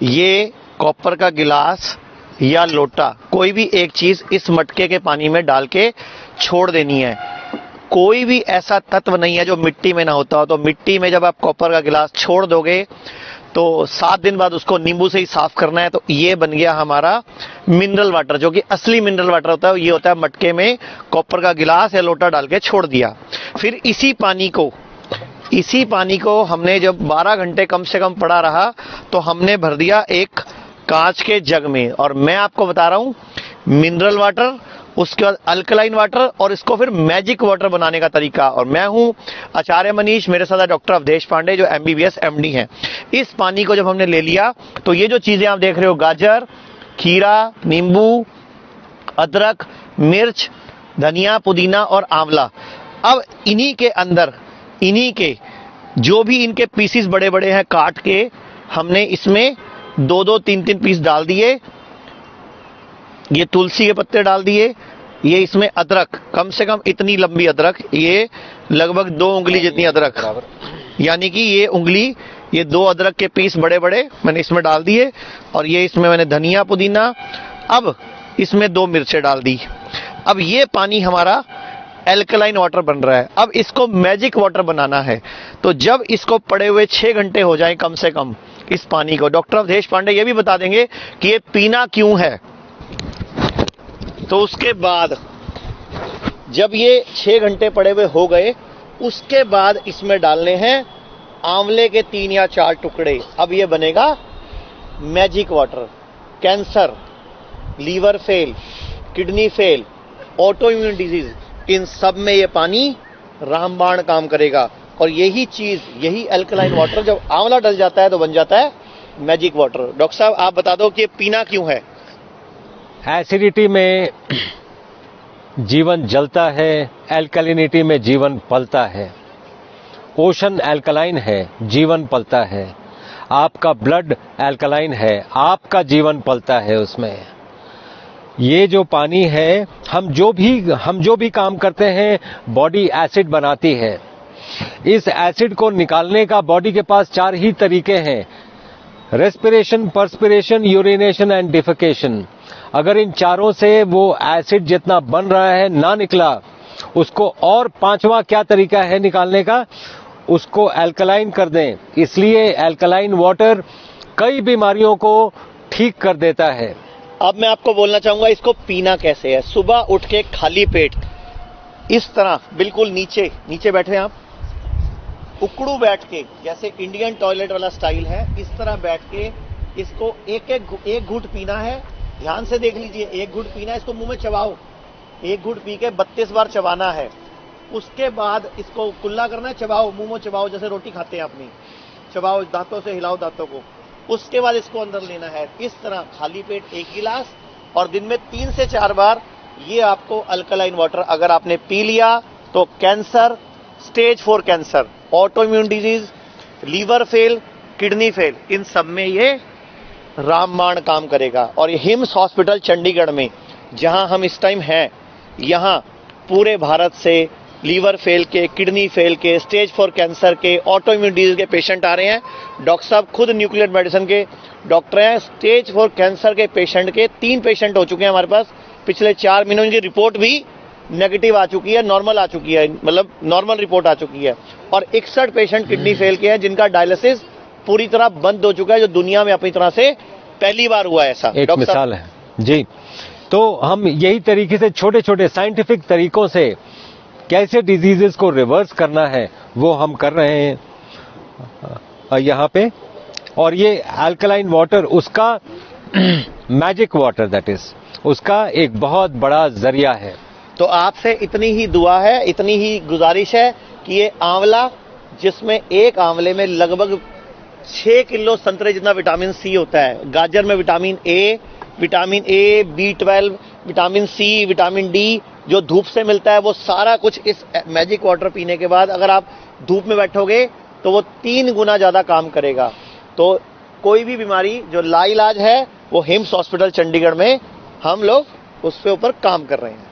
ये कॉपर का गिलास या लोटा, कोई भी एक चीज इस मटके के पानी में डाल के छोड़ देनी है। कोई भी ऐसा तत्व नहीं है जो मिट्टी में ना होता हो। तो मिट्टी में जब आप कॉपर का गिलास छोड़ दोगे तो 7 दिन बाद उसको नींबू से ही साफ करना है। तो ये बन गया हमारा मिनरल वाटर, जो कि असली मिनरल वाटर होता है। ये होता है मटके में कॉपर का गिलास या लोटा डाल के छोड़ दिया। फिर इसी पानी को हमने जब 12 घंटे कम से कम पड़ा रहा तो हमने भर दिया एक कांच के जग में। और मैं आपको बता रहा हूं मिनरल वाटर, उसके बाद अल्कलाइन वाटर और इसको फिर मैजिक वाटर बनाने का तरीका। और मैं हूं आचार्य मनीष, मेरे साथ डॉक्टर अवधेश पांडे जो MBBS MD हैं। इस पानी को जब हमने ले लिया तो ये जो चीजें आप देख रहे हो, गाजर, खीरा, नींबू, अदरक, मिर्च, धनिया, पुदीना और आंवला, अब इन्हीं के अंदर जो भी इनके पीसीस बड़े बड़े हैं काट के हमने इसमें 2-2, 3-3 पीस डाल दिए। ये तुलसी के पत्ते डाल दिए। ये इसमें अदरक, कम से कम इतनी लंबी अदरक, ये लगभग 2 उंगली जितनी अदरक, यानी कि ये उंगली, ये 2 अदरक के पीस बड़े बड़े मैंने इसमें डाल दिए। और ये इसमें मैंने धनिया, पुदीना, अब इसमें 2 मिर्चें डाल दी। अब ये पानी हमारा एल्कलाइन वाटर बन रहा है। अब इसको मैजिक वाटर बनाना है। तो जब इसको पड़े हुए 6 घंटे हो जाएं कम से कम इस पानी को, डॉक्टर अवधेश पांडे ये भी बता देंगे कि ये पीना क्यों है। तो उसके बाद जब ये 6 घंटे पड़े हुए हो गए, उसके बाद इसमें डालने हैं आंवले के 3 या 4 टुकड़े। अब ये बनेगा magic water. Cancer, liver fail, kidney fail, auto immune disease, इन सब में ये पानी रामबाण काम करेगा। और यही चीज, यही अल्कलाइन वाटर जब आंवला डल जाता है तो बन जाता है मैजिक वाटर। डॉक्टर साहब आप बता दो कि पीना क्यों है। एसिडिटी में जीवन जलता है, एल्कलिनिटी में जीवन पलता है। ओशन एल्कलाइन है, जीवन पलता है। आपका ब्लड एल्कलाइन है, आपका जीवन पलता है उसमें। ये जो पानी है, हम जो भी काम करते हैं बॉडी एसिड बनाती है। इस एसिड को निकालने का बॉडी के पास 4 ही तरीके हैं, respiration, perspiration, urination and defecation. अगर इन चारों से वो एसिड जितना बन रहा है ना निकला, उसको और 5वां क्या तरीका है निकालने का, उसको अल्कलाइन कर दें। इसलिए अल्कलाइन वाटर कई बीमारियों को ठीक कर देता है। अब मैं आपको बोलना चाहूंगा इसको पीना कैसे है। सुबह उठ के खाली पेट इस तरह बिल्कुल नीचे बैठे आप, उकड़ू बैठ के, जैसे इंडियन टॉयलेट वाला स्टाइल है, इस तरह बैठ के इसको एक घूंट पीना है। ध्यान से देख लीजिए, 1 घूंट पीना है, इसको मुंह में चबाओ। 1 घूंट पी के 32 बार चबाना है। उसके बाद इसको कुल्ला करना है, चबाओ, मुंह में चबाओ, जैसे रोटी खाते हैं अपनी, चबाओ, दांतों से हिलाओ दांतों को। उसके बाद इसको अंदर लेना है इस तरह खाली पेट 1 गिलास, और दिन में 3 से 4 बार ये आपको अल्कलाइन वाटर अगर आपने पी लिया तो cancer, stage 4 cancer, auto immune disease, liver fail, kidney fail, इन सब में ये रामबाण काम करेगा। और ये हिम्स हॉस्पिटल चंडीगढ़ में जहां हम इस टाइम हैं, यहां पूरे भारत से लीवर फेल के, किडनी फेल के, स्टेज 4 कैंसर के, ऑटो इम्यून डिजीज के पेशेंट आ रहे हैं। डॉक्टर साहब खुद न्यूक्लियर मेडिसिन के डॉक्टर हैं। स्टेज 4 कैंसर के पेशेंट के 3 पेशेंट हो चुके हैं हमारे पास पिछले 4 महीनों। उनकी रिपोर्ट भी नेगेटिव आ चुकी है, नॉर्मल आ चुकी है, मतलब नॉर्मल रिपोर्ट आ चुकी है। और 61 पेशेंट किडनी फेल के हैं जिनका डायलिसिस पूरी तरह बंद हो चुका है, जो दुनिया में अपनी तरह से पहली बार हुआ है ऐसा। एक मिसाल है जी। तो हम यही तरीके से छोटे छोटे साइंटिफिक तरीकों से कैसे डिजीजेस को रिवर्स करना है वो हम कर रहे हैं यहाँ पे। और ये अल्कलाइन वाटर उसका मैजिक वाटर, दैट इज उसका एक बहुत बड़ा जरिया है। तो आपसे इतनी ही दुआ है, इतनी ही गुजारिश है कि ये आंवला, जिसमें एक आंवले में लगभग 6 किलो संतरे जितना विटामिन सी होता है, गाजर में vitamin A, B12, vitamin C, vitamin D जो धूप से मिलता है, वो सारा कुछ इस मैजिक वाटर पीने के बाद अगर आप धूप में बैठोगे तो वो 3 गुना ज्यादा काम करेगा। तो कोई भी बीमारी जो लाइलाज है वो हिम्स हॉस्पिटल चंडीगढ़ में हम लोग उसके ऊपर काम कर रहे हैं।